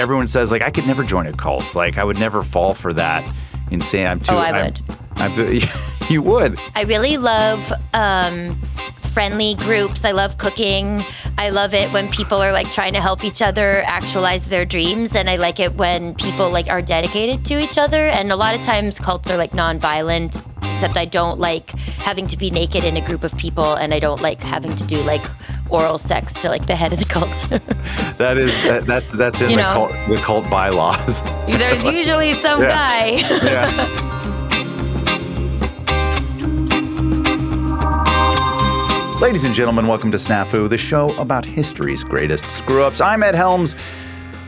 everyone says, like, I could never join a cult. Like, I would never fall for that insane. I would. You would. I really love friendly groups. I love cooking. I love it when people are like trying to help each other actualize their dreams. And I like it when people like are dedicated to each other. And a lot of times cults are like nonviolent, except I don't like having to be naked in a group of people. And I don't like having to do like oral sex to like the head of the cult. That's in the cult bylaws. There's usually some guy. Yeah. Ladies and gentlemen, welcome to SNAFU, the show about history's greatest screw-ups. I'm Ed Helms,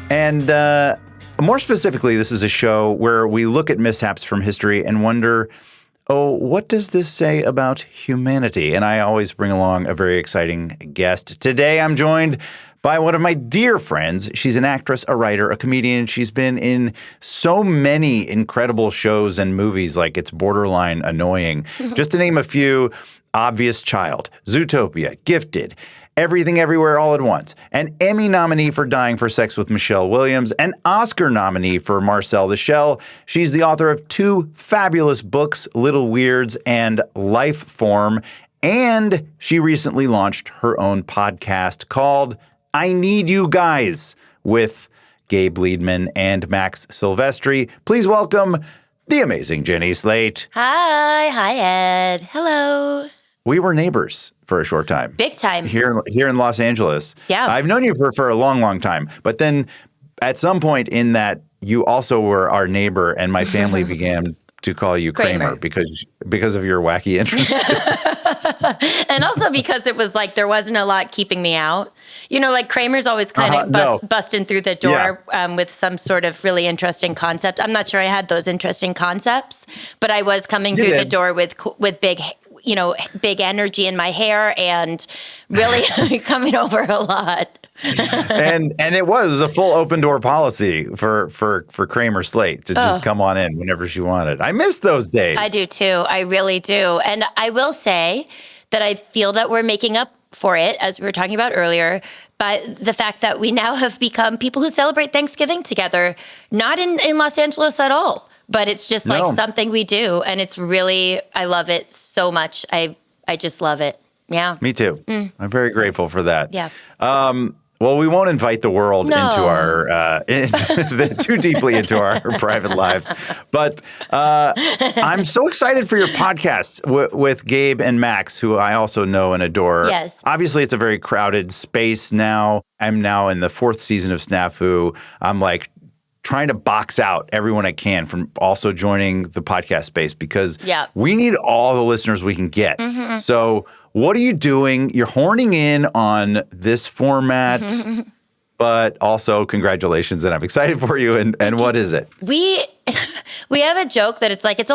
and more specifically, this is a show where we look at mishaps from history and wonder, what does this say about humanity? And I always bring along a very exciting guest. Today, I'm joined by one of my dear friends. She's an actress, a writer, a comedian. She's been in so many incredible shows and movies, like it's borderline annoying. Just to name a few: Obvious Child, Zootopia, Gifted, Everything Everywhere All at Once, an Emmy nominee for Dying for Sex with Michelle Williams, an Oscar nominee for Marcel the Shell. She's the author of 2 fabulous books, Little Weirds and Life Form, and she recently launched her own podcast called I Need You Guys with Gabe Liedman and Max Silvestri. Please welcome the amazing Jenny Slate. Hi, Ed. Hello. We were neighbors for a short time. Big time. Here in Los Angeles. Yeah. I've known you for a long, long time. But then at some point in that, you also were our neighbor, and my family began to call you Kramer because of your wacky entrances. And also because it was like there wasn't a lot keeping me out. You know, like Kramer's always kind of busting through the door with some sort of really interesting concept. I'm not sure I had those interesting concepts, but I was coming through the door with big energy in my hair and really coming over a lot. and it was a full open door policy for Kramer Slate to just come on in whenever she wanted. I miss those days. I do too. I really do. And I will say that I feel that we're making up for it, as we were talking about earlier, by the fact that we now have become people who celebrate Thanksgiving together, not in Los Angeles at all. But it's just like something we do. And it's really, I love it so much. I just love it. Yeah. Me too. I'm very grateful for that. Yeah. Well, we won't invite the world into our too deeply into our private lives, but I'm so excited for your podcast with Gabe and Max, who I also know and adore. Yes. Obviously, it's a very crowded space now. I'm now in the 4th season of SNAFU. I'm like trying to box out everyone I can from also joining the podcast space because we need all the listeners we can get. Mm-hmm. So what are you doing? You're horning in on this format, but also congratulations, and I'm excited for you. And what is it? We have a joke that it's like it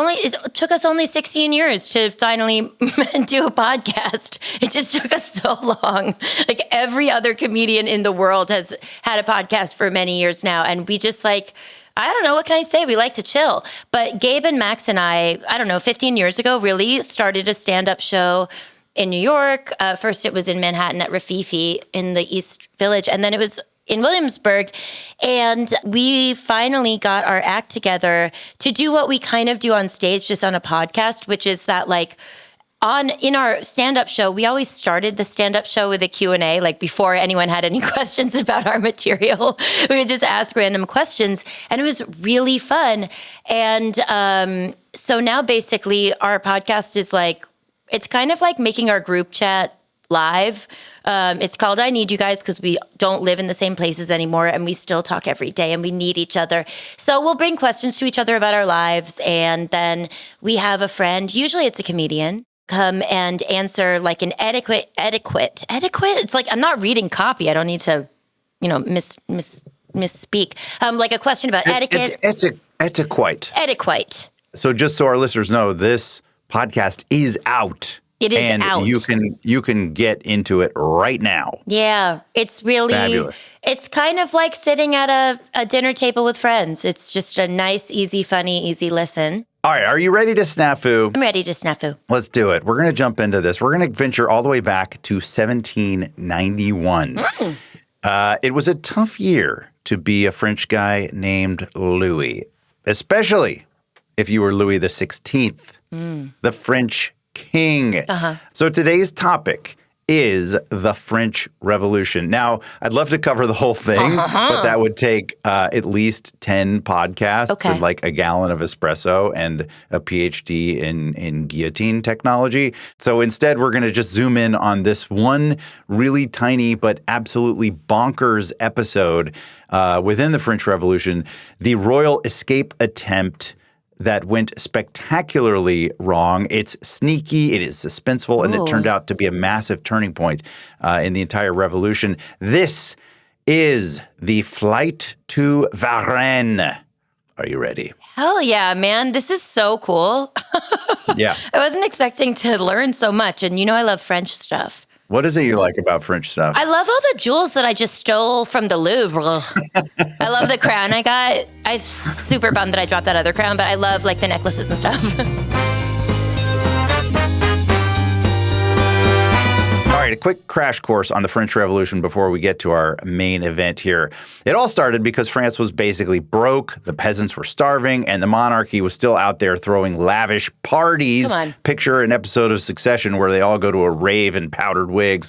took us only 16 years to finally do a podcast. It just took us so long. Like every other comedian in the world has had a podcast for many years now, and we just like, I don't know, what can I say? We like to chill. But Gabe and Max and I don't know, 15 years ago, really started a stand-up show in New York. First, it was in Manhattan at Rafifi in the East Village, and then it was in Williamsburg. And we finally got our act together to do what we kind of do on stage, just on a podcast, which is that like in our stand-up show, we always started the stand-up show with a Q&A, like before anyone had any questions about our material. We would just ask random questions, and it was really fun. And so now basically our podcast is like, it's kind of like making our group chat live. It's called I Need You Guys because we don't live in the same places anymore, and we still talk every day, and we need each other. So we'll bring questions to each other about our lives, and then we have a friend, usually it's a comedian, come and answer like an etiquette. It's like, I'm not reading copy. I don't need to, misspeak. Like a question about etiquette. It's etiquette. Etiquette. So just so our listeners know, this podcast is out. It is out. And you can get into it right now. Yeah, it's really fabulous. It's kind of like sitting at a dinner table with friends. It's just a nice, easy, funny, easy listen. All right, are you ready to snafu? I'm ready to snafu. Let's do it. We're going to jump into this. We're going to venture all the way back to 1791. It was a tough year to be a French guy named Louis, especially if you were Louis the 16th, the French king. So today's topic is the French Revolution. Now, I'd love to cover the whole thing, but that would take at least 10 podcasts and like a gallon of espresso and a PhD in guillotine technology. So instead, we're going to just zoom in on this one really tiny but absolutely bonkers episode within the French Revolution, the royal escape attempt that went spectacularly wrong. It's sneaky, it is suspenseful, and it turned out to be a massive turning point in the entire revolution. This is the flight to Varennes. Are you ready? Hell yeah, man. This is so cool. Yeah. I wasn't expecting to learn so much. And you know I love French stuff. What is it you like about French stuff? I love all the jewels that I just stole from the Louvre. I love the crown I got. I'm super bummed that I dropped that other crown, but I love like the necklaces and stuff. All right, a quick crash course on the French Revolution before we get to our main event here. It all started because France was basically broke, the peasants were starving, and the monarchy was still out there throwing lavish parties. Picture an episode of Secession where they all go to a rave in powdered wigs.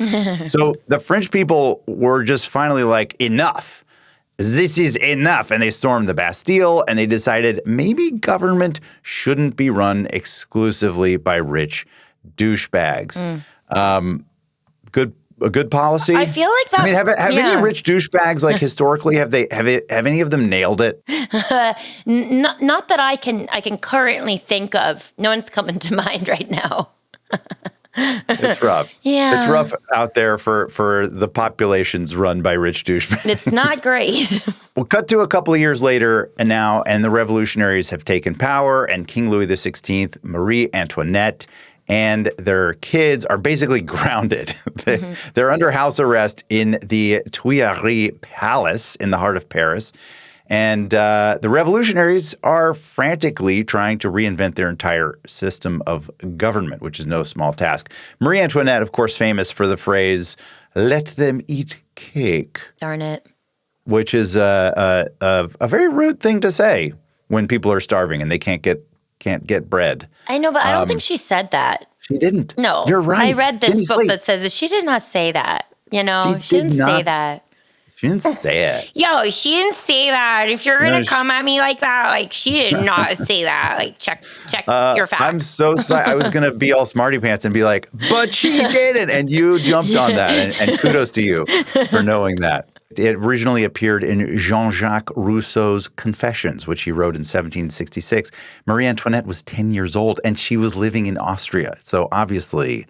So the French people were just finally like, enough. This is enough. And they stormed the Bastille, and they decided maybe government shouldn't be run exclusively by rich douchebags. A good policy. I feel like that. I mean, have any rich douchebags like historically have any of them nailed it? Not that I can currently think of. No one's coming to mind right now. It's rough. Yeah, it's rough out there for the populations run by rich douchebags. It's not great. We'll cut to a couple of years later, and the revolutionaries have taken power, and King Louis XVI, Marie Antoinette, and their kids are basically grounded. They're under house arrest in the Tuileries Palace in the heart of Paris. And the revolutionaries are frantically trying to reinvent their entire system of government, which is no small task. Marie Antoinette, of course, famous for the phrase, "Let them eat cake." Darn it. Which is a very rude thing to say when people are starving and they can't get bread. I know, but I don't think she said that. She didn't. No. You're right. I read this book Slate. that says that she did not say that. You know, she didn't say that. She didn't say it. Yo, she didn't say that. If you're going to come at me like that, like, she did not say that. Like, check your facts. I'm so sorry. I was going to be all smarty pants and be like, but she didn't. And you jumped on that. And kudos to you for knowing that. It originally appeared in Jean-Jacques Rousseau's Confessions, which he wrote in 1766. Marie Antoinette was 10 years old, and she was living in Austria. So obviously,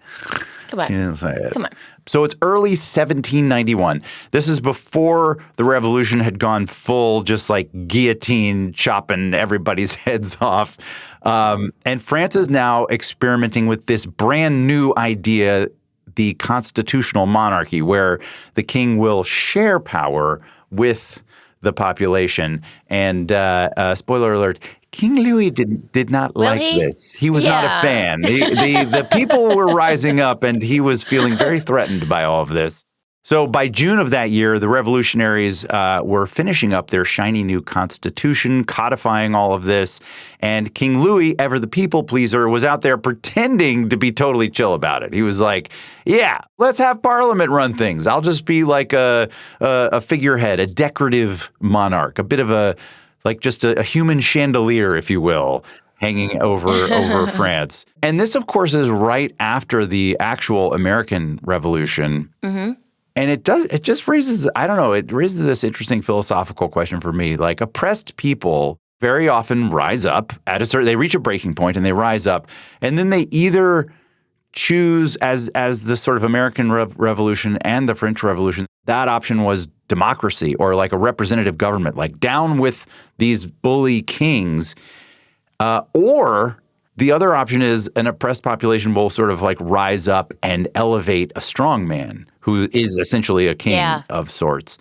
she didn't say it. Come on. So it's early 1791. This is before the revolution had gone full, just like guillotine, chopping everybody's heads off. And France is now experimenting with this brand new idea, the constitutional monarchy, where the king will share power with the population. And spoiler alert, King Louis did not like this. He was not a fan. The people were rising up, and he was feeling very threatened by all of this. So by June of that year, the revolutionaries were finishing up their shiny new constitution, codifying all of this. And King Louis, ever the people pleaser, was out there pretending to be totally chill about it. He was like, yeah, let's have Parliament run things. I'll just be like a figurehead, a decorative monarch, a bit of just a human chandelier, if you will, hanging over France. And this, of course, is right after the actual American Revolution. Mm-hmm. And it just raises, I don't know, it raises this interesting philosophical question for me. Like, oppressed people very often rise up they reach a breaking point and they rise up, and then they either choose, as the sort of American Revolution and the French Revolution, that option was democracy or like a representative government, like down with these bully kings, or the other option is an oppressed population will sort of like rise up and elevate a strong man who is essentially a king of sorts.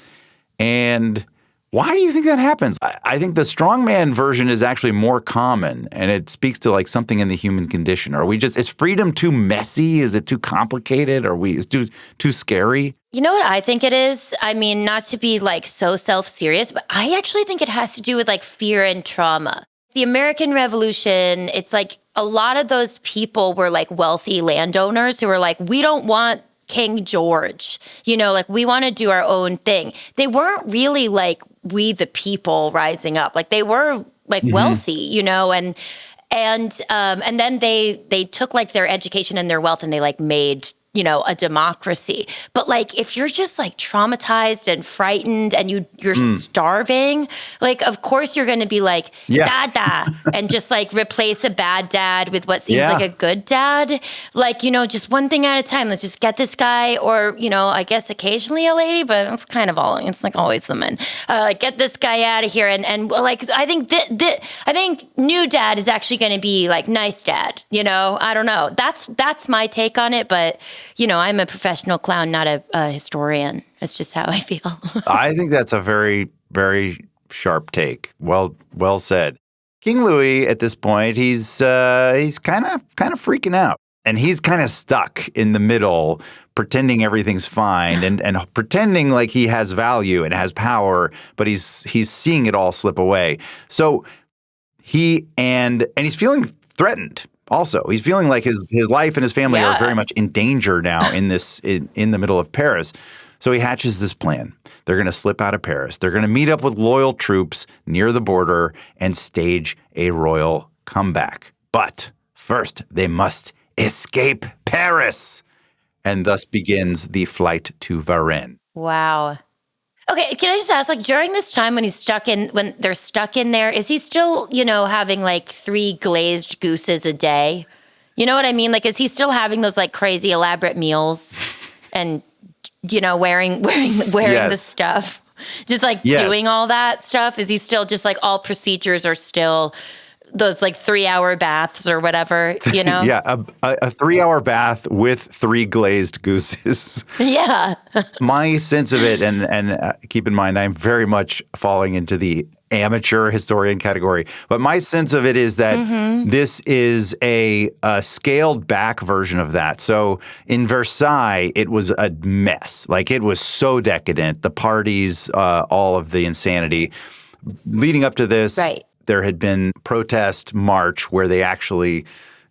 And Why do you think that happens? I think the strongman version is actually more common, and it speaks to like something in the human condition. Is freedom too messy? Is it too complicated? Is it too scary? You know what I think it is? I mean, not to be like so self-serious, but I actually think it has to do with like fear and trauma. The American Revolution, it's like a lot of those people were like wealthy landowners who were like, we don't want King George, like we want to do our own thing. They weren't really like we the people rising up. Like they were like wealthy, and then they took like their education and their wealth and they like made a democracy. But like, if you're just like traumatized and frightened and you're starving, like, of course you're going to be like, dada, and just like replace a bad dad with what seems like a good dad. Like, just one thing at a time. Let's just get this guy, or, I guess occasionally a lady, but it's like always the men. Get this guy out of here. And like, I think I think new dad is actually going to be like nice dad, I don't know. That's my take on it. But I'm a professional clown, not a historian. That's just how I feel. I think that's a very, very sharp take. Well said. King Louis, at this point, he's kind of freaking out, and he's kind of stuck in the middle, pretending everything's fine and pretending like he has value and has power, but he's seeing it all slip away. So he's feeling threatened. Also, he's feeling like his life and his family are very much in danger now in the middle of Paris. So he hatches this plan. They're going to slip out of Paris. They're going to meet up with loyal troops near the border and stage a royal comeback. But first, they must escape Paris. And thus begins the flight to Varennes. Wow. Okay, can I just ask, like, during this time when they're stuck in there, is he still, having like 3 glazed gooses a day? You know what I mean? Like, is he still having those like crazy elaborate meals and, wearing the stuff? Just like doing all that stuff? Is he still just like all procedures are still those like 3-hour baths or whatever, Yeah, a 3-hour bath with 3 glazed gooses. Yeah. My sense of it, and keep in mind, I'm very much falling into the amateur historian category, but my sense of it is that this is a scaled back version of that. So in Versailles, it was a mess. Like, it was so decadent, the parties, all of the insanity. Leading up to this, there had been protest march where they actually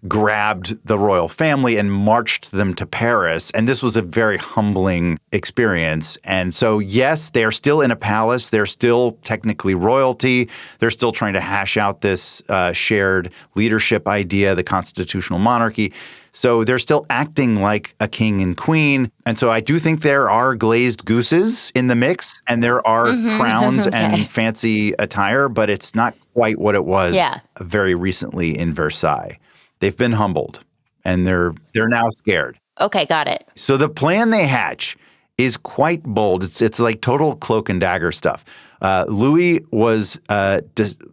grabbed the royal family and marched them to Paris. And this was a very humbling experience. And so, yes, they're still in a palace. They're still technically royalty. They're still trying to hash out this shared leadership idea, the constitutional monarchy. So they're still acting like a king and queen. And so I do think there are glazed gooses in the mix, and there are crowns and fancy attire, but it's not quite what it was very recently in Versailles. They've been humbled, and they're now scared. Okay, got it. So the plan they hatch is quite bold. It's like total cloak and dagger stuff. Louis was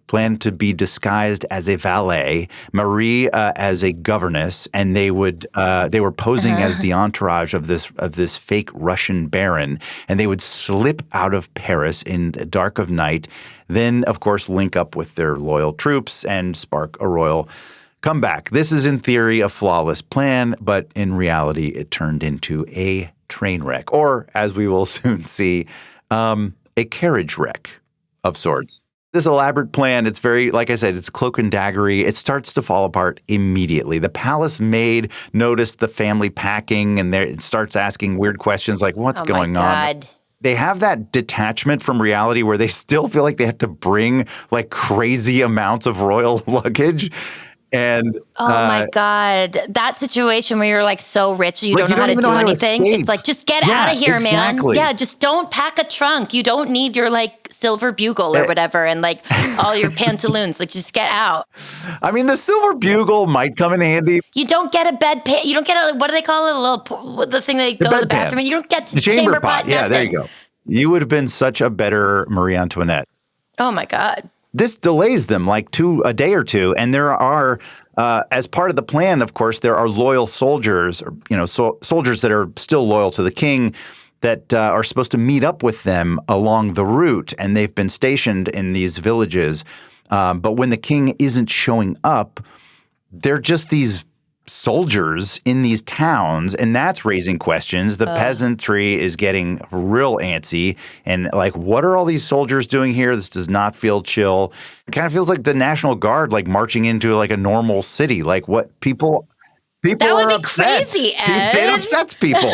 planned to be disguised as a valet, Marie as a governess, and they were posing as the entourage of this fake Russian baron, and they would slip out of Paris in the dark of night. Then, of course, link up with their loyal troops and spark a royal comeback. This is in theory a flawless plan, but in reality, it turned into a train wreck, or as we will soon see, a carriage wreck of sorts. This elaborate plan, it's very, like I said, it's cloak and daggery. It starts to fall apart immediately. The palace maid noticed the family packing, and it starts asking weird questions like, what's going on? They have that detachment from reality where they still feel like they have to bring like crazy amounts of royal luggage. And oh my God, that situation where you're like so rich you don't know how to do anything. It's like, just get out of here, man. Yeah, just don't pack a trunk. You don't need your like silver bugle or whatever and like all your pantaloons. Like, just get out. I mean, the silver bugle might come in handy. You don't get a bedpan. You don't get a, what do they call it? The thing they go to the bathroom and you don't get the chamber pot. Yeah, there you go. You would have been such a better Marie Antoinette. Oh my God. This delays them like a day or two, and there are, as part of the plan, of course, there are loyal soldiers, or soldiers that are still loyal to the king that are supposed to meet up with them along the route, and they've been stationed in these villages. But when the king isn't showing up, they're just these soldiers in these towns, and that's raising questions. The peasantry is getting real antsy, and like, what are all these soldiers doing here? This does not feel chill. It kind of feels like the National Guard, like marching into like a normal city. Like, what people that are would be upset. crazy, Ed. It upsets people.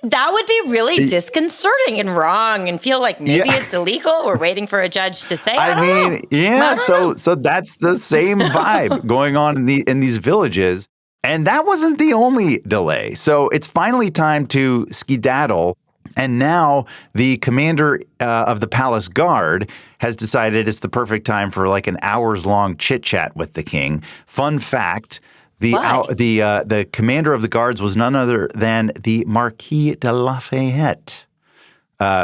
That would be really disconcerting and wrong, and feel like maybe Yeah. it's illegal. We're waiting for a judge to say. I mean, don't know. yeah. I don't know. So that's the same vibe going on in these villages, and that wasn't the only delay. So it's finally time to skedaddle, and now the commander of the palace guard has decided it's the perfect time for like an hours-long chit-chat with the king. Fun fact. The commander of the guards was none other than the Marquis de Lafayette,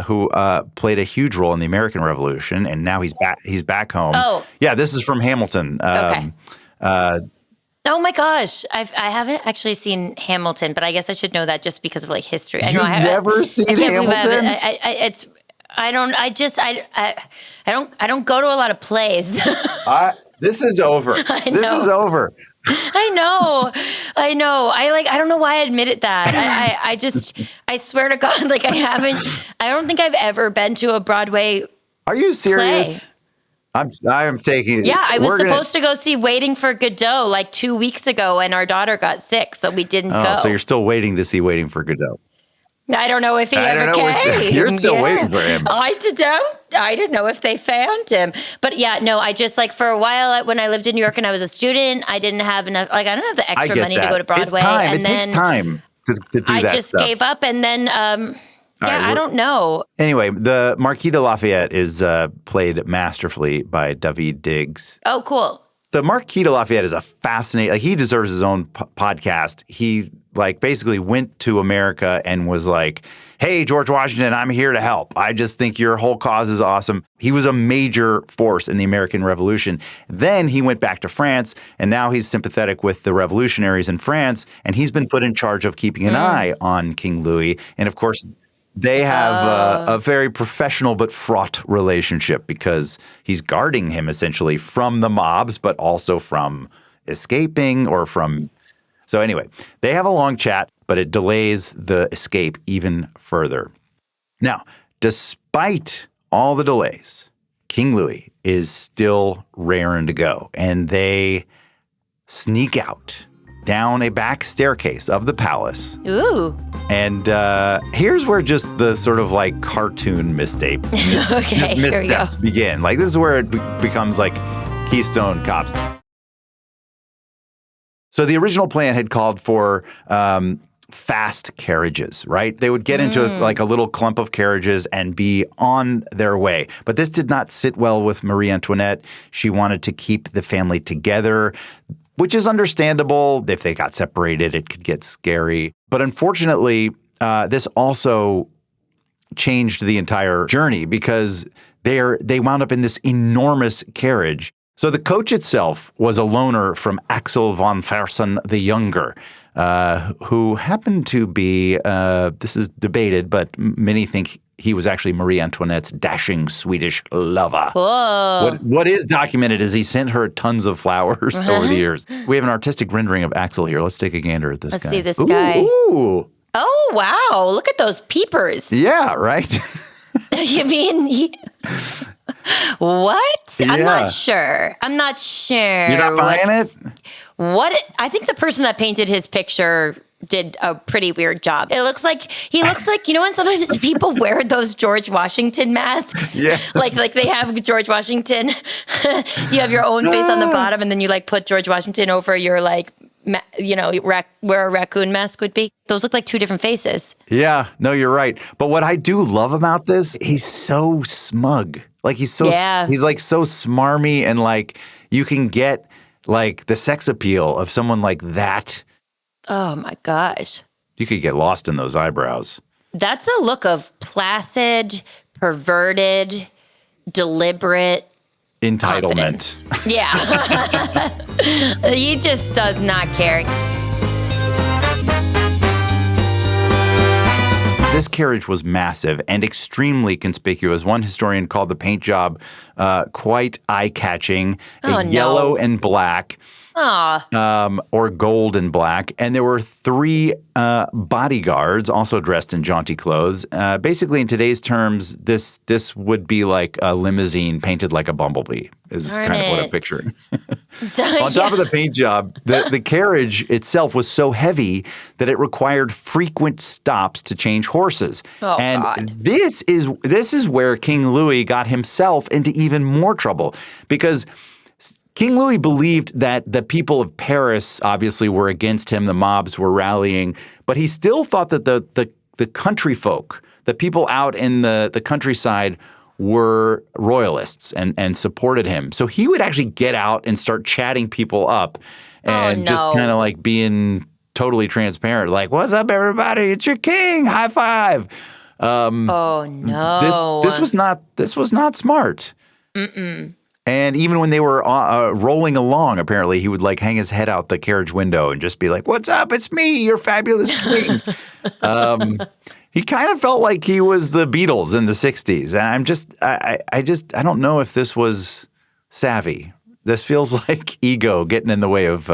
who played a huge role in the American Revolution, and now he's back home. Oh, yeah, this is from Hamilton. Okay. Oh my gosh, I haven't actually seen Hamilton, but I guess I should know that just because of like history. I know You've never seen Hamilton? I don't go to a lot of plays. This is over. This is over. I know. I don't know why I admitted that. I swear to God, like I don't think I've ever been to a Broadway. Are you serious? Play. I'm taking it. Yeah, I was supposed to go see Waiting for Godot like 2 weeks ago, and our daughter got sick, so we didn't go. So you're still waiting to see Waiting for Godot. I don't know if he ever came. You're still waiting for him. I didn't know if they found him. But yeah, no, I just like for a while when I lived in New York and I was a student, I didn't have enough, like I didn't have the extra money to go to Broadway. It's time. And it takes time to do that I just stuff. gave up, and then I don't know. Anyway, the Marquis de Lafayette is played masterfully by David Diggs. Oh, cool. The Marquis de Lafayette is a fascinating, like he deserves his own podcast. He like basically went to America and was like, hey, George Washington, I'm here to help. I just think your whole cause is awesome. He was a major force in the American Revolution. Then he went back to France, and now he's sympathetic with the revolutionaries in France, and he's been put in charge of keeping an eye on King Louis. And of course, they have a very professional but fraught relationship because he's guarding him essentially from the mobs, but also from escaping or from. So anyway, they have a long chat, but it delays the escape even further. Now, despite all the delays, King Louis is still raring to go, and they sneak out down a back staircase of the palace. Ooh. And here's where just the sort of like cartoon missteps begin. Like this is where it becomes like Keystone Cops. So the original plan had called for fast carriages, right? They would get into like a little clump of carriages and be on their way. But this did not sit well with Marie Antoinette. She wanted to keep the family together, which is understandable. If they got separated, it could get scary. But unfortunately, this also changed the entire journey because they wound up in this enormous carriage. So the coach itself was a loaner from Axel von Fersen the Younger, who happened to be, this is debated, but many think he was actually Marie Antoinette's dashing Swedish lover. Whoa. What is documented is he sent her tons of flowers over the years. We have an artistic rendering of Axel here. Let's take a gander at this guy. Let's see this guy. Ooh. Oh, wow. Look at those peepers. Yeah, right? You mean... What? Yeah. I'm not sure. You're not buying it? I think the person that painted his picture did a pretty weird job. He looks like, you know, when sometimes people wear those George Washington masks? Yes. Like they have George Washington. You have your own face on the bottom, and then you like put George Washington over your like, where a raccoon mask would be. Those look like two different faces. Yeah, no, you're right. But what I do love about this, he's so smug. Like he's like so smarmy, and like you can get like the sex appeal of someone like that. Oh my gosh. You could get lost in those eyebrows. That's a look of placid, perverted, deliberate entitlement. Confidence. Yeah. He just does not care. this carriage was massive and extremely conspicuous. One historian called the paint job quite eye-catching, yellow and black. Or gold and black. And there were 3 bodyguards also dressed in jaunty clothes. Basically, in today's terms, this would be like a limousine painted like a bumblebee is kind of what I'm picturing. On top of the paint job, the carriage itself was so heavy that it required frequent stops to change horses. God. This is where King Louis got himself into even more trouble because King Louis believed that the people of Paris obviously were against him. The mobs were rallying, but he still thought that the country folk, the people out in the countryside, were royalists and supported him. So he would actually get out and start chatting people up and just kind of like being totally transparent. Like, what's up, everybody? It's your king. High five. This was not smart. And even when they were rolling along, apparently, he would like hang his head out the carriage window and just be like, "What's up? It's me, your fabulous king." He kind of felt like he was the Beatles in the 60s. And I don't know if this was savvy. This feels like ego getting in the way of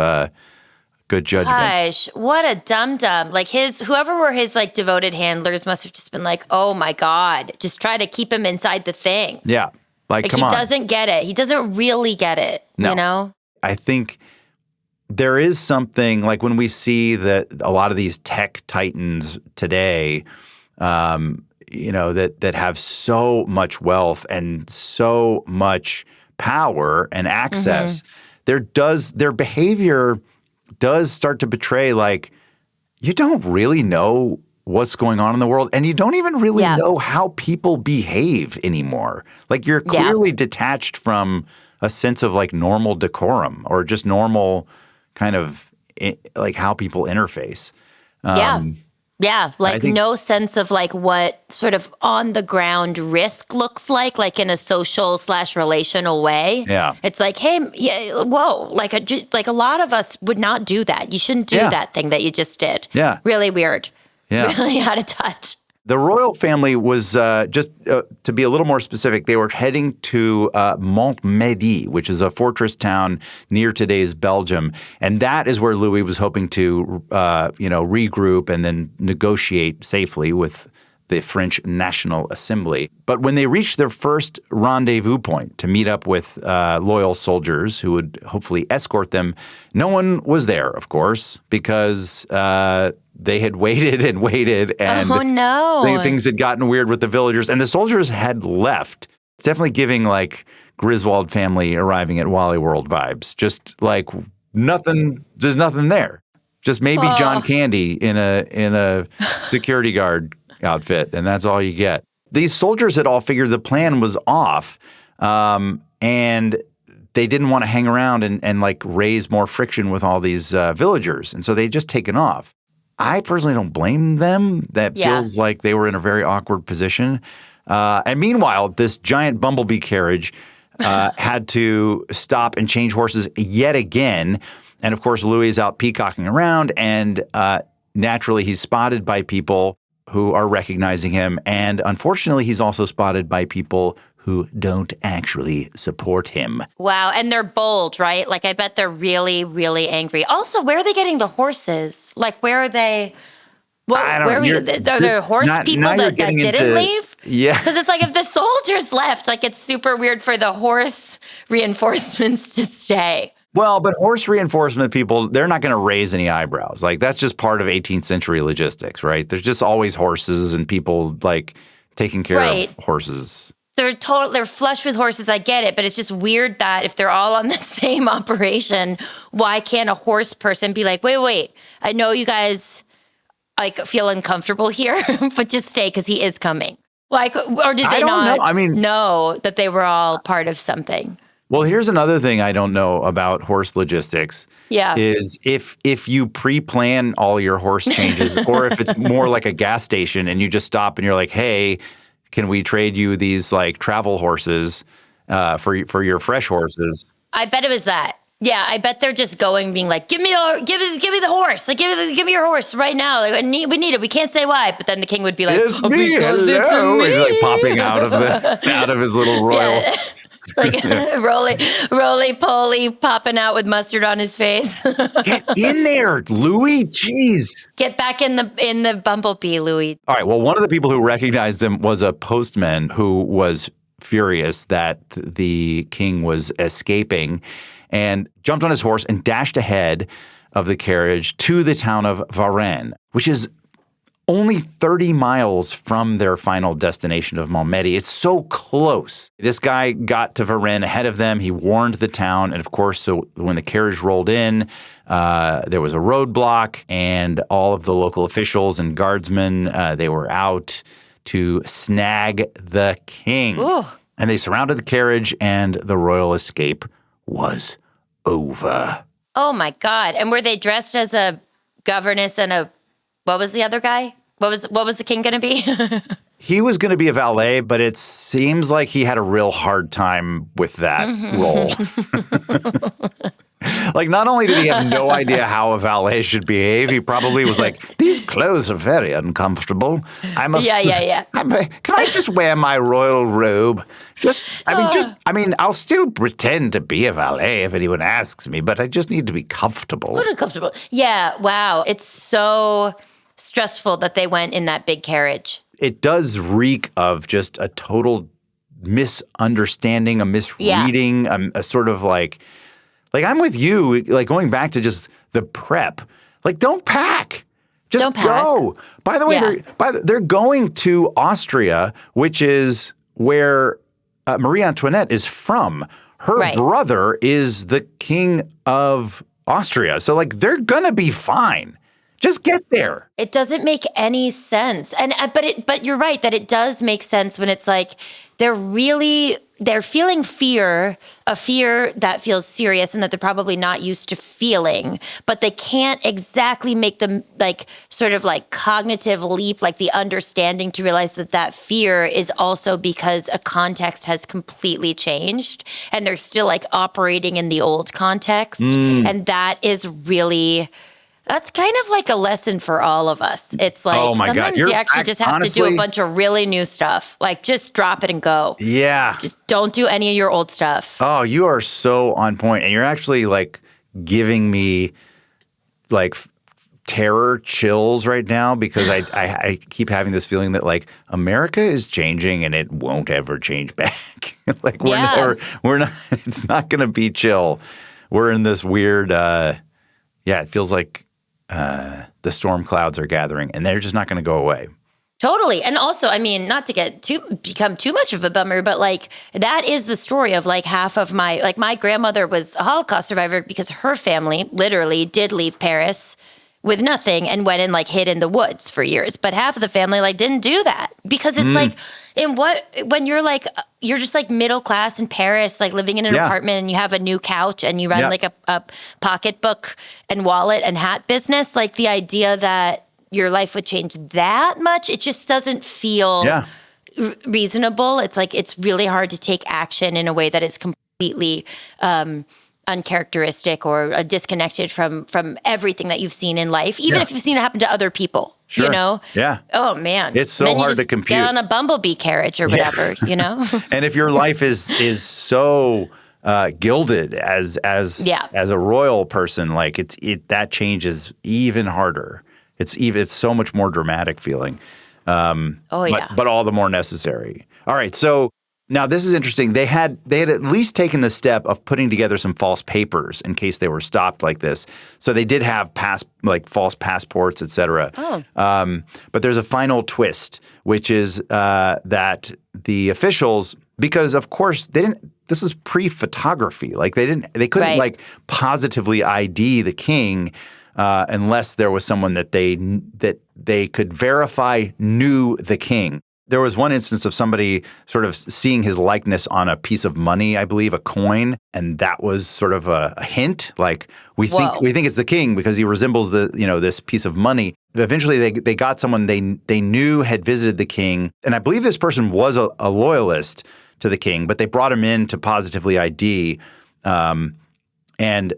good judgment. Gosh, what a dum-dum. Like whoever were his like devoted handlers must have just been like, oh my God, just try to keep him inside the thing. Yeah. Like, come on. He doesn't get it. He doesn't really get it, you know? I think there is something, like when we see that a lot of these tech titans today, that have so much wealth and so much power and access, their behavior does start to betray, like, you don't really know what's going on in the world, and you don't even really know how people behave anymore. Like, you're clearly detached from a sense of like normal decorum or just normal kind of like how people interface. Like no sense of like what sort of on the ground risk looks like in a social / relational way. Yeah. It's like, hey, whoa, like a lot of us would not do that. You shouldn't do that thing that you just did. Yeah. Really weird. Yeah. Really out of touch. The royal family was, to be a little more specific, they were heading to Montmédy, which is a fortress town near today's Belgium. And that is where Louis was hoping to, regroup and then negotiate safely with the French National Assembly. But when they reached their first rendezvous point to meet up with loyal soldiers who would hopefully escort them, no one was there, of course, because they had waited and waited, and things had gotten weird with the villagers, and the soldiers had left. It's definitely giving like Griswold family arriving at Wally World vibes. Just like nothing, there's nothing there. Just maybe John Candy in a security guard outfit, and that's all you get. These soldiers had all figured the plan was off, and they didn't want to hang around and like raise more friction with all these villagers, and so they'd just taken off. I personally don't blame them. That feels like they were in a very awkward position. And meanwhile, this giant bumblebee carriage had to stop and change horses yet again. And of course, Louis is out peacocking around, and naturally he's spotted by people who are recognizing him. And unfortunately, he's also spotted by people who don't actually support him. Wow. And they're bold, right? Like, I bet they're really, really angry. Also, where are they getting the horses? Like, where are they? Well, are there horse people that didn't leave? Yeah. Because it's like if the soldiers left, like it's super weird for the horse reinforcements to stay. Well, but horse reinforcement people, they're not going to raise any eyebrows. Like, that's just part of 18th century logistics, right? There's just always horses and people like taking care of horses. They're flush with horses. I get it, but it's just weird that if they're all on the same operation, why can't a horse person be like, wait, I know you guys like feel uncomfortable here, but just stay because he is coming. Like, or did they not know that they were all part of something? Well, here's another thing I don't know about horse logistics. Yeah. Is if you pre-plan all your horse changes, or if it's more like a gas station and you just stop and you're like, hey, can we trade you these like travel horses for your fresh horses? I bet it was that. Yeah, I bet they're just going, being like, "Give me the horse! Like, give me your horse right now! Like, we need it. We can't say why." But then the king would be like, It's "Oh, me, because hello." it's me." He's like popping out of his little royal. Yeah. Like roly poly popping out with mustard on his face. Get in there, Louis. Jeez. Get back in the bumblebee, Louis. All right. Well, one of the people who recognized him was a postman who was furious that the king was escaping and jumped on his horse and dashed ahead of the carriage to the town of Varennes, which is only 30 miles from their final destination of Malmedy. It's so close. This guy got to Varennes ahead of them. He warned the town. And of course, so when the carriage rolled in, there was a roadblock, and all of the local officials and guardsmen, they were out to snag the king. Ooh. And they surrounded the carriage, and the royal escape was over. Oh my God! And were they dressed as a governess and what was the other guy? What was the king going to be? He was going to be a valet, but it seems like he had a real hard time with that role. Like, not only did he have no idea how a valet should behave, he probably was like, "These clothes are very uncomfortable. I must. Yeah. Can I just wear my royal robe? I'll still pretend to be a valet if anyone asks me, but I just need to be comfortable." What uncomfortable? Yeah. Wow. It's so stressful that they went in that big carriage. It does reek of just a total misunderstanding, a misreading, a sort of like I'm with you, like going back to just the prep. Like, don't pack. Just don't go. Pack. By the way, they're going to Austria, which is where Marie Antoinette is from. Her brother is the king of Austria. So, like, they're going to be fine. Just get there. It doesn't make any sense. But you're right that it does make sense when it's like they're feeling fear, a fear that feels serious and that they're probably not used to feeling, but they can't exactly make the sort of cognitive leap, like the understanding to realize that fear is also because a context has completely changed and they're still operating in the old context. And that is really... That's kind of like a lesson for all of us. It's like sometimes you actually just have to do a bunch of really new stuff. Like, just drop it and go. Yeah. Just don't do any of your old stuff. Oh, you are so on point. And you're actually giving me terror chills right now because I keep having this feeling that America is changing and it won't ever change back. We're not, it's not going to be chill. We're in this weird, it feels like the storm clouds are gathering, and they're just not going to go away. Totally. And also, I mean, not to become too much of a bummer, but that is the story of half of my grandmother was a Holocaust survivor because her family literally did leave Paris with nothing and went and hid in the woods for years. But half of the family didn't do that because it's when you're just middle class in Paris, living in an apartment and you have a new couch and you run a pocketbook and wallet and hat business, the idea that your life would change that much, it just doesn't feel reasonable. It's it's really hard to take action in a way that is completely uncharacteristic or disconnected from everything that you've seen in life, even if you've seen it happen to other people. Sure. You know? Yeah. Oh man. It's so hard to compute. Get on a bumblebee carriage or whatever, you know? And if your life is so gilded as a royal person, that changes even harder. It's so much more dramatic feeling. But all the more necessary. All right. So now this is interesting. They had at least taken the step of putting together some false papers in case they were stopped like this. So they did have false passports, et cetera. Oh. But there's a final twist, which is that the officials, because of course this was pre-photography. They couldn't positively ID the king unless there was someone that they could verify knew the king. There was one instance of somebody sort of seeing his likeness on a piece of money, I believe, a coin, and that was sort of a hint. We think it's the king because he resembles this piece of money. Eventually, they got someone they knew had visited the king, and I believe this person was a loyalist to the king, but they brought him in to positively ID. And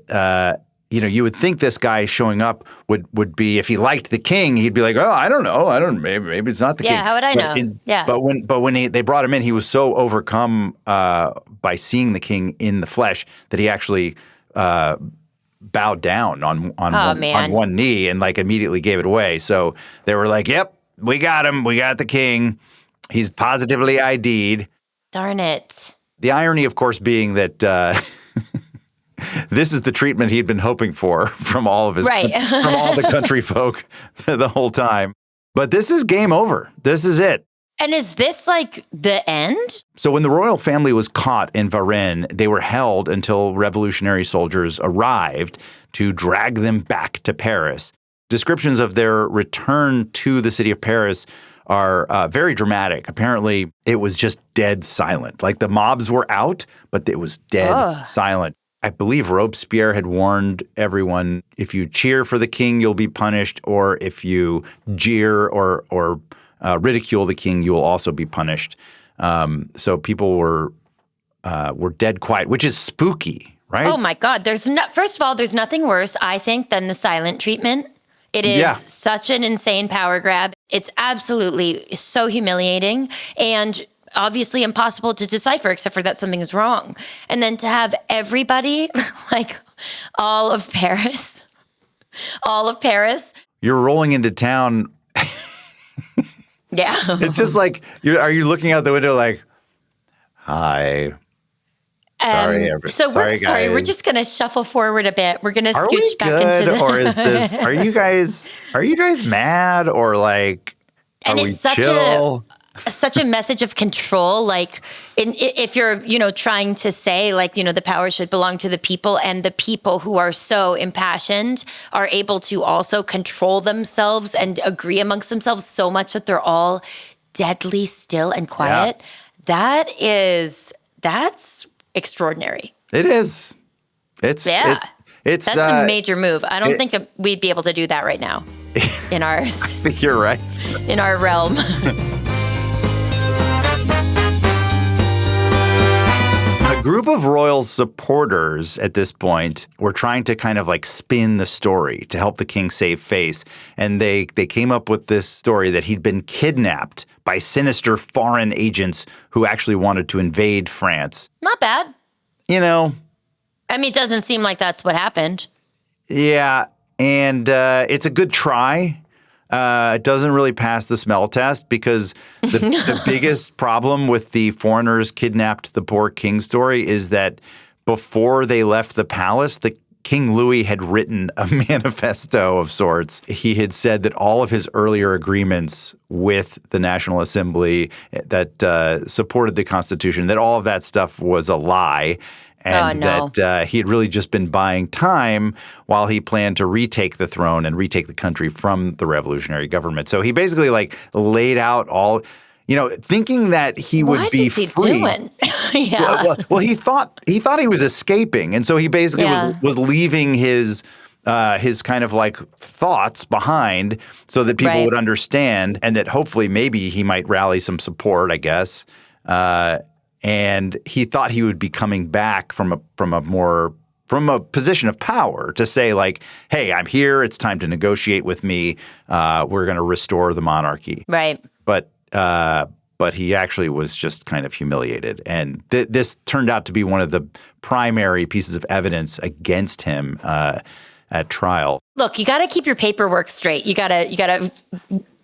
you would think this guy showing up would be, if he liked the king, he'd be like, oh, I don't know, maybe it's not the king. Yeah, how would I know? But when they brought him in, he was so overcome by seeing the king in the flesh that he actually bowed down on one knee and like immediately gave it away. So they were like, yep, we got him. We got the king. He's positively ID'd. Darn it. The irony, of course, being that this is the treatment he'd been hoping for from all of his from all the country folk the whole time. But this is game over. This is it. And is this like the end? So when the royal family was caught in Varennes, they were held until revolutionary soldiers arrived to drag them back to Paris. Descriptions of their return to the city of Paris are very dramatic. Apparently, it was just dead silent. Like the mobs were out, but it was dead silent. I believe Robespierre had warned everyone, if you cheer for the king, you'll be punished, or if you jeer or ridicule the king, you will also be punished. So people were dead quiet, which is spooky, right? Oh my God! First of all, there's nothing worse, I think, than the silent treatment. It is such an insane power grab. It's absolutely so humiliating and obviously impossible to decipher, except for that something is wrong. And then to have everybody, like all of Paris. You're rolling into town. Yeah. It's just like, are you looking out the window like, hi. Sorry, we're just going to shuffle forward a bit. We're going to scooch back into the... Or is this, are you guys mad or like, and are we it's chill? Such a message of control. Like if you're, trying to say like, the power should belong to the people, and the people who are so impassioned are able to also control themselves and agree amongst themselves so much that they're all deadly still and quiet. Yeah. That's extraordinary. It is. That's a major move. I don't think we'd be able to do that right now in our. I think you're right. In our realm. A group of royal supporters at this point were trying to kind of like spin the story to help the king save face. And they came up with this story that he'd been kidnapped by sinister foreign agents who actually wanted to invade France. Not bad. I mean, it doesn't seem like that's what happened. Yeah. And it's a good try. It doesn't really pass the smell test because the biggest problem with the foreigners kidnapped the poor king story is that before they left the palace, the King Louis had written a manifesto of sorts. He had said that all of his earlier agreements with the National Assembly that supported the Constitution, that all of that stuff was a lie. And that he had really just been buying time while he planned to retake the throne and retake the country from the revolutionary government. So he basically like laid out all, thinking that he would be free. What is he doing? Yeah. Well, he thought he was escaping, and so he basically was leaving his kind of like thoughts behind so that people would understand, and that hopefully maybe he might rally some support, I guess. And he thought he would be coming back from a position of power to say like, hey, I'm here. It's time to negotiate with me. We're going to restore the monarchy. Right. But he actually was just kind of humiliated. And this turned out to be one of the primary pieces of evidence against him at trial. Look, you got to keep your paperwork straight. You got to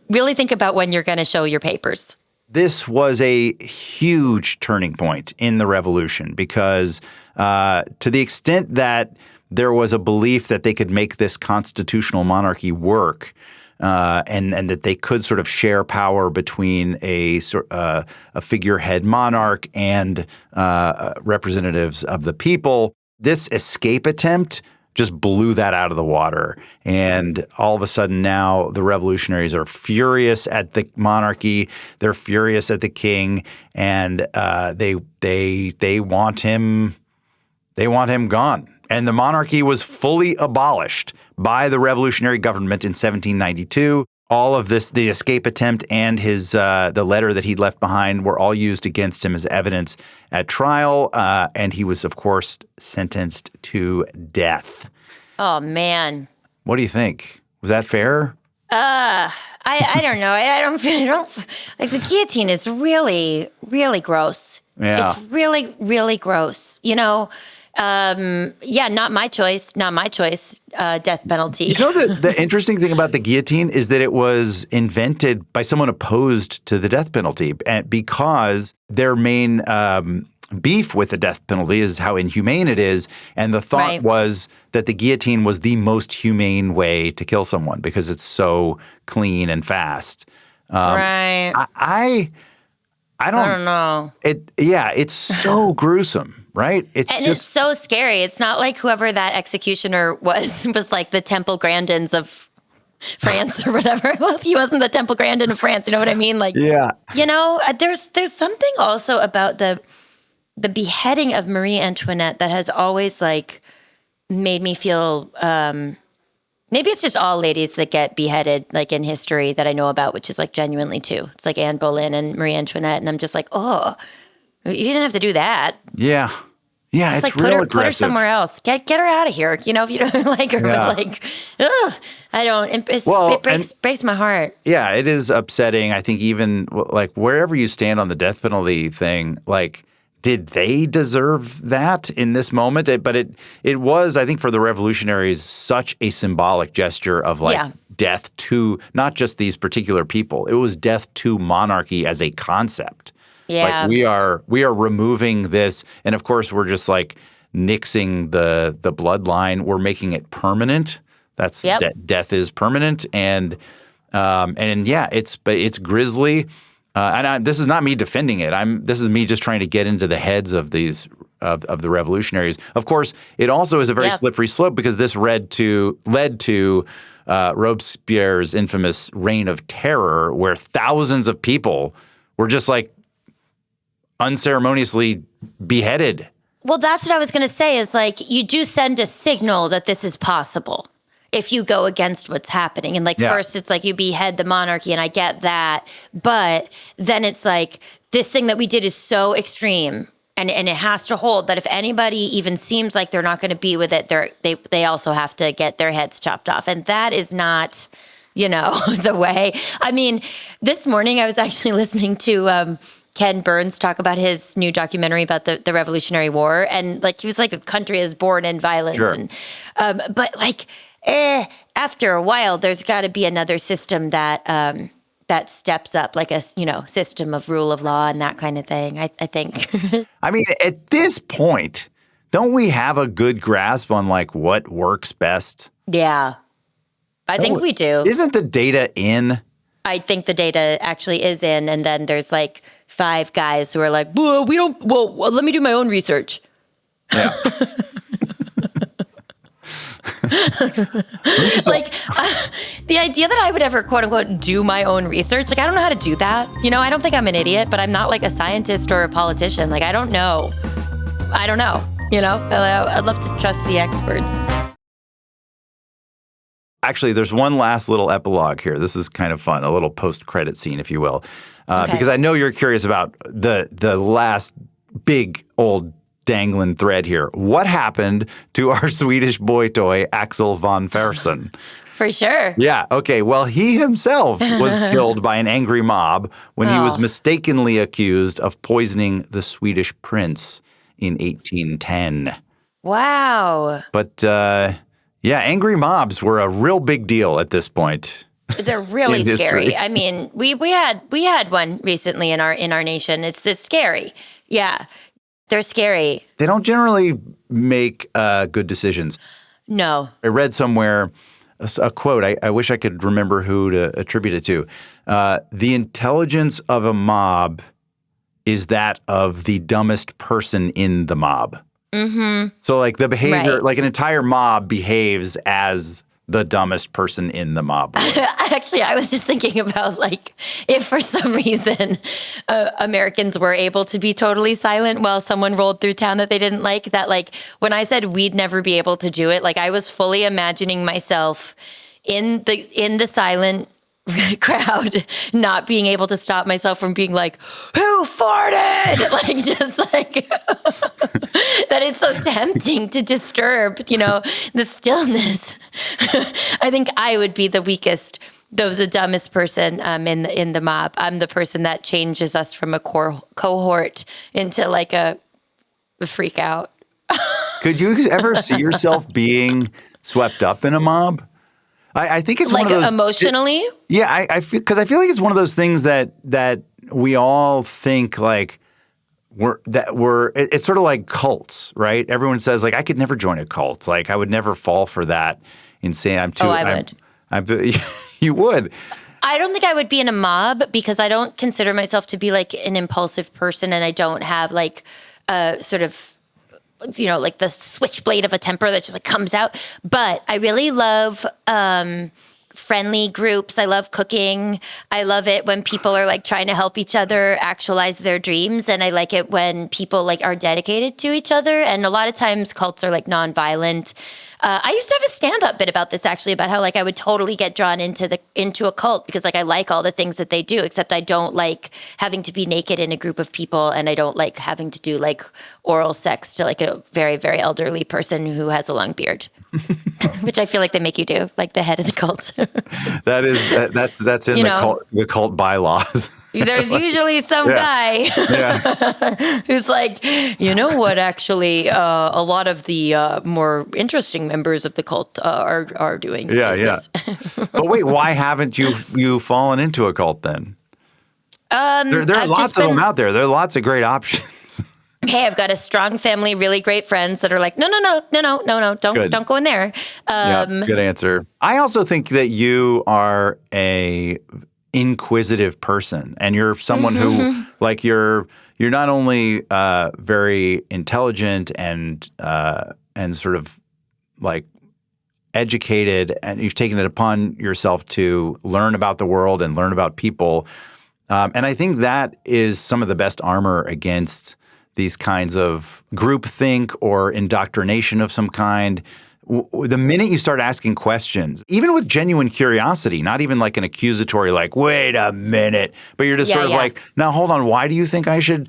really think about when you're going to show your papers. This was a huge turning point in the revolution because to the extent that there was a belief that they could make this constitutional monarchy work and that they could sort of share power between a figurehead monarch and representatives of the people, this escape attempt just blew that out of the water. And all of a sudden now the revolutionaries are furious at the monarchy. They're furious at the king, and they want him. They want him gone. And the monarchy was fully abolished by the revolutionary government in 1792. all of this, the escape attempt and his the letter that he left behind were all used against him as evidence at trial. And he was, of course, sentenced to death. Oh, man. What do you think? Was that fair? I don't know. I don't like the guillotine is really, really gross. Yeah. It's really, really gross. You know, not my choice. Not my choice. Death penalty. You know, the interesting thing about the guillotine is that it was invented by someone opposed to the death penalty, and because their main beef with the death penalty is how inhumane it is. And the thought was that the guillotine was the most humane way to kill someone because it's so clean and fast. Right. I don't know. It's so gruesome, right? It's so scary. It's not like whoever that executioner was like the Temple Grandins of France or whatever. Well, he wasn't the Temple Grandin of France. You know what I mean? Like, yeah. You know, there's something also about the beheading of Marie Antoinette that has always like made me feel, maybe it's just all ladies that get beheaded like in history that I know about, which is like genuinely too. It's like Anne Boleyn and Marie Antoinette. And I'm just like, oh, you didn't have to do that. Yeah. Yeah, it's like real put her somewhere else. Get her out of here. You know, if you don't like her, but like, ugh, I don't. It breaks my heart. Yeah, it is upsetting. I think even like wherever you stand on the death penalty thing, like, did they deserve that in this moment? But it was, I think, for the revolutionaries, such a symbolic gesture of like death to not just these particular people. It was death to monarchy as a concept. Yeah. Like we are removing this. And of course, we're just like nixing the bloodline. We're making it permanent. That's death is permanent. And yeah, it's grisly. This is not me defending it. This is me just trying to get into the heads of these of the revolutionaries. Of course, it also is a very slippery slope because this led to Robespierre's infamous Reign of Terror, where thousands of people were just like unceremoniously beheaded. Well, that's what I was going to say. Is like you do send a signal that this is possible if you go against what's happening. And like first it's like you behead the monarchy, and I get that. But then it's like this thing that we did is so extreme and it has to hold that if anybody even seems like they're not going to be with it, they also have to get their heads chopped off. And that is not, you know, the way. I mean, this morning I was actually listening to Ken Burns talk about his new documentary about the Revolutionary War. And like, he was like, the country is born in violence. Sure. And, but like, after a while, there's got to be another system that that steps up, like a system of rule of law and that kind of thing. I think. I mean, at this point, don't we have a good grasp on like what works best? Yeah, I think we do. Isn't the data in? I think the data actually is in, and then there's like 5 guys who are like, well, we don't. Well, let me do my own research. Yeah. Like the idea that I would ever quote unquote do my own research, like I don't know how to do that. You know, I don't think I'm an idiot, but I'm not like a scientist or a politician. Like I don't know. You know, I'd love to trust the experts. Actually, there's one last little epilogue here. This is kind of fun, a little post-credit scene, if you will, because I know you're curious about the last big old dangling thread here. What happened to our Swedish boy toy, Axel von Fersen? For sure. Yeah. Okay. Well, he himself was killed by an angry mob when he was mistakenly accused of poisoning the Swedish prince in 1810. Wow. But yeah, angry mobs were a real big deal at this point. They're really scary. I mean, we had one recently in our nation. It's scary. Yeah. They're scary. They don't generally make good decisions. No. I read somewhere a quote. I wish I could remember who to attribute it to. The intelligence of a mob is that of the dumbest person in the mob. Mm-hmm. So like the behavior, like an entire mob behaves as the dumbest person in the mob. Actually, I was just thinking about like if for some reason Americans were able to be totally silent while someone rolled through town that they didn't like, that like when I said we'd never be able to do it, like I was fully imagining myself in the silent crowd, not being able to stop myself from being like, who farted? Like, just like that it's so tempting to disturb, the stillness. I think I would be the weakest, the dumbest person in the mob. I'm the person that changes us from a cohort into like a freak out. Could you ever see yourself being swept up in a mob? I think it's like one of those emotionally. I feel like it's one of those things that we all think like it's sort of like cults, right? Everyone says like I could never join a cult, like I would never fall for that insane. I would. You would. I don't think I would be in a mob because I don't consider myself to be like an impulsive person, and I don't have like a sort of like the switchblade of a temper that just like comes out. But I really love friendly groups. I love cooking. I love it when people are like trying to help each other actualize their dreams. And I like it when people like are dedicated to each other. And a lot of times cults are like nonviolent. I used to have a stand-up bit about this actually, about how like I would totally get drawn into a cult because like I like all the things that they do, except I don't like having to be naked in a group of people, and I don't like having to do like oral sex to like a very, very elderly person who has a long beard, which I feel like they make you do, like the head of the cult. That's in the cult bylaws. There's usually some guy who's like, you know what, actually, a lot of the more interesting members of the cult are doing. This. But wait, why haven't you fallen into a cult then? There are lots of them out there. There are lots of great options. Hey, I've got a strong family, really great friends that are like, no, don't go in there. Good answer. I also think that you are a inquisitive person, and you're someone who like you're not only very intelligent and sort of like educated, and you've taken it upon yourself to learn about the world and learn about people, and I think that is some of the best armor against these kinds of groupthink or indoctrination of some kind. The minute you start asking questions, even with genuine curiosity, not even like an accusatory, like, wait a minute, but you're just sort of like, now hold on, why do you think I should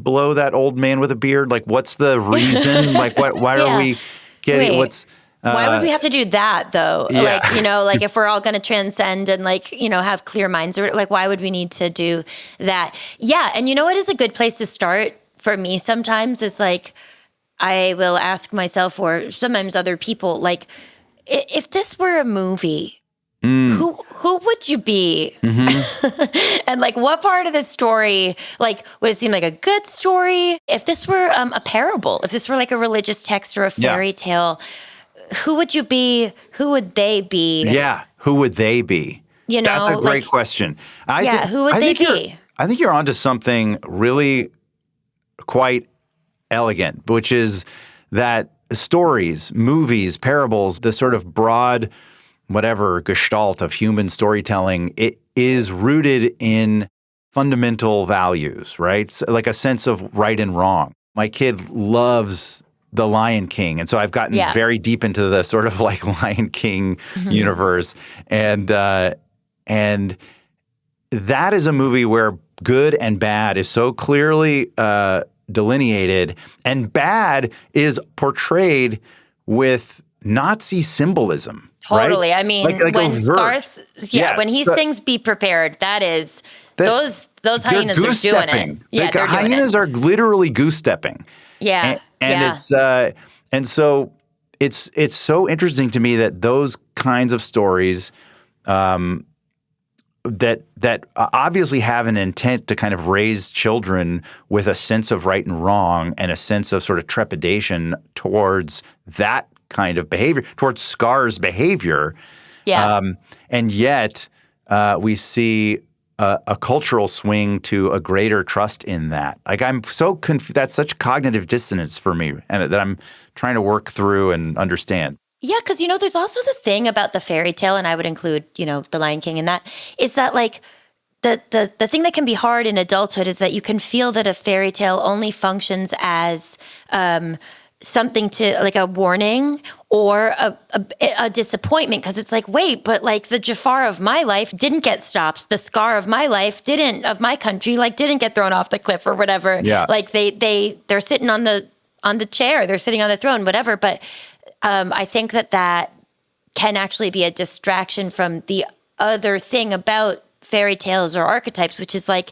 blow that old man with a beard? Like, what's the reason? Like, why are we getting, why would we have to do that though? Like, like if we're all going to transcend and like, have clear minds, or like, why would we need to do that? Yeah. And what is a good place to start for me sometimes is like, I will ask myself, or sometimes other people, like, if this were a movie, who would you be? And like, what part of the story, like, would it seem like a good story? If this were a parable, if this were like a religious text or a fairy tale, who would you be? Who would they be? Yeah, who would they be? That's a great question. Who would they be? I think you're onto something really quite elegant, which is that stories, movies, parables, the sort of broad, whatever gestalt of human storytelling, it is rooted in fundamental values, right? So like a sense of right and wrong. My kid loves The Lion King, and so I've gotten very deep into the sort of like Lion King universe, and that is a movie where good and bad is so clearly delineated, and bad is portrayed with Nazi symbolism. Totally. Right? I mean, like when overt. when he sings "Be Prepared," that is those hyenas are doing it. Yeah, they're doing hyenas are literally goose stepping. Yeah, it's and so it's so interesting to me that those kinds of stories that obviously have an intent to kind of raise children with a sense of right and wrong and a sense of sort of trepidation towards that kind of behavior, towards Scar's behavior. Yeah. And yet we see a cultural swing to a greater trust in that. Like I'm so that's such cognitive dissonance for me, and that I'm trying to work through and understand. Yeah, because, there's also the thing about the fairy tale, and I would include, The Lion King in that, is that, like, the thing that can be hard in adulthood is that you can feel that a fairy tale only functions as something to like a warning or a disappointment, because it's like, wait, but like the Jafar of my life didn't get stopped. The Scar of my life of my country, like didn't get thrown off the cliff or whatever. Yeah. Like they're sitting on the chair, they're sitting on the throne, whatever. But I think that can actually be a distraction from the other thing about fairy tales or archetypes, which is like,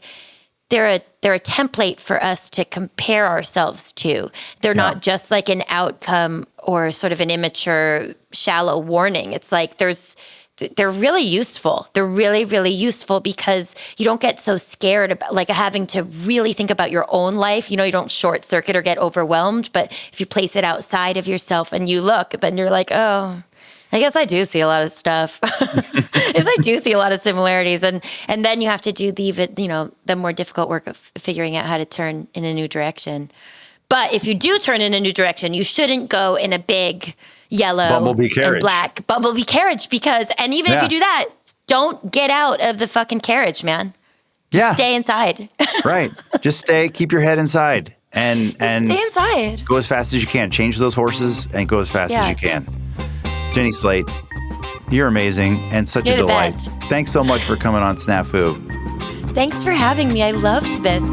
they're a template for us to compare ourselves to. They're not just like an outcome or sort of an immature, shallow warning. It's like they're really useful. They're really, really useful because you don't get so scared about like having to really think about your own life. You don't short circuit or get overwhelmed. But if you place it outside of yourself and you look, then you're like, oh, I guess I do see a lot of stuff. I do see a lot of similarities. And then you have to do the more difficult work of figuring out how to turn in a new direction. But if you do turn in a new direction, you shouldn't go in a big yellow bumblebee carriage. And black bumblebee carriage and even if you do that, don't get out of the fucking carriage, man. Just stay inside. Right. Just keep your head inside and stay inside. Go as fast as you can. Change those horses and go as fast as you can. Jenny Slate, you're amazing and such a delight. Best. Thanks so much for coming on SNAFU. Thanks for having me. I loved this.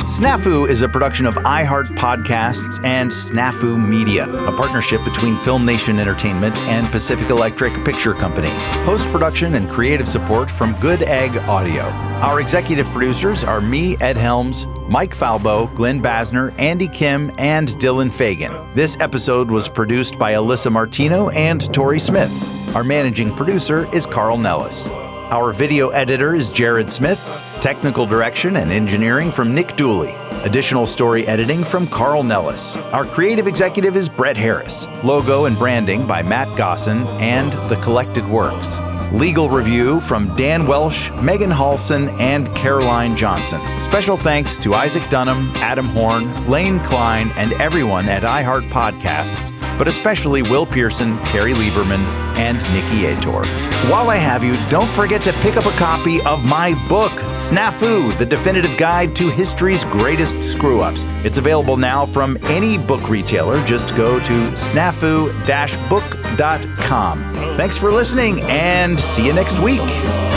SNAFU is a production of iHeart Podcasts and SNAFU Media, a partnership between Film Nation Entertainment and Pacific Electric Picture Company. Post-production and creative support from Good Egg Audio. Our executive producers are me, Ed Helms, Mike Falbo, Glenn Basner, Andy Kim, and Dylan Fagan. This episode was produced by Alyssa Martino and Tori Smith. Our managing producer is Carl Nellis. Our video editor is Jared Smith. Technical direction and engineering from Nick Dooley. Additional story editing from Carl Nellis. Our creative executive is Brett Harris. Logo and branding by Matt Gosson and The Collected Works. Legal review from Dan Welsh, Megan Halson, and Caroline Johnson. Special thanks to Isaac Dunham, Adam Horn, Lane Klein, and everyone at iHeart Podcasts, but especially Will Pearson, Carrie Lieberman, and Nikki Ator. While I have you, don't forget to pick up a copy of my book, SNAFU, the definitive guide to history's greatest screw-ups. It's available now from any book retailer. Just go to snafu-book.com. Thanks for listening, and see you next week.